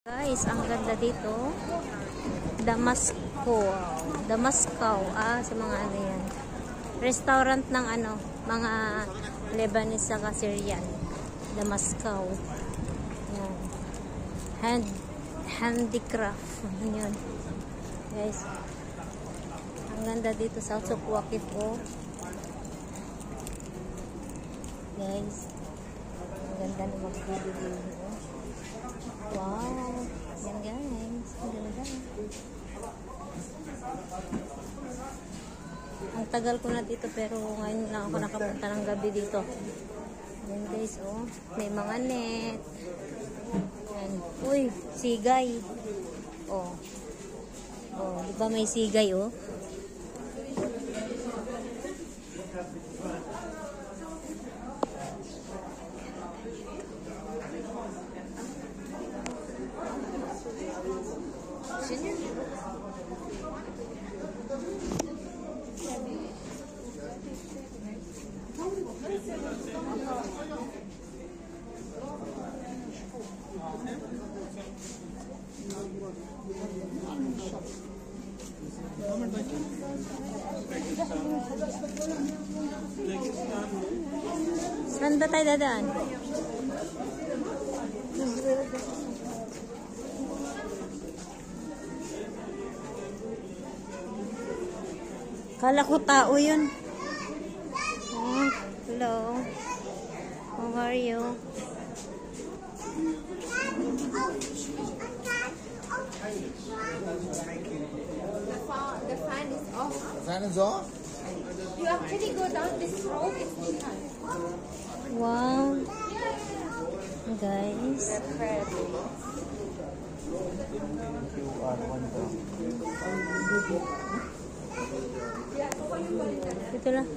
Guys, ang ganda dito. Damascus. Sa mga ano yan. Restaurant ng ano, mga Lebanese saka Syrian. Damascus. Yan. Handicraft. Yan. Guys. Ang ganda dito sa Souq Waqif po. Guys. Ang ganda ng magbibili. Wow. Yan guys. Ang ganda. Ang tagal ko na dito pero ngayon lang ako nakapunta ng gabi dito. Yan guys, oh. May mga net. Yan. Uy, sigay. Oh. Oh, di ba may sigay, oh? Saan ba tayo dadaan? Kala ko tao yun. Oh, hello. How are you? The fan is off. The fan is off? You actually go down this road, it's behind. Wow. Guys. Ito lang.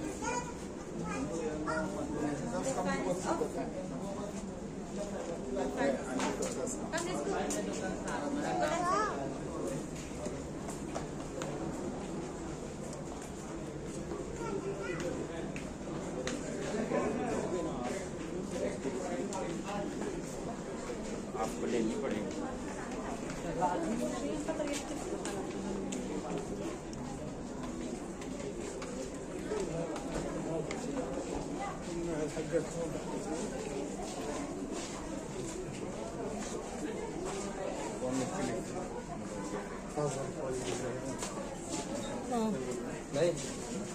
आपको लेनी पड़ेगी नहीं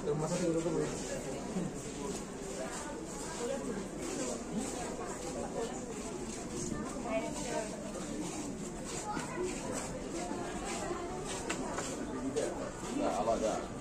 तो मसाला तो I like that.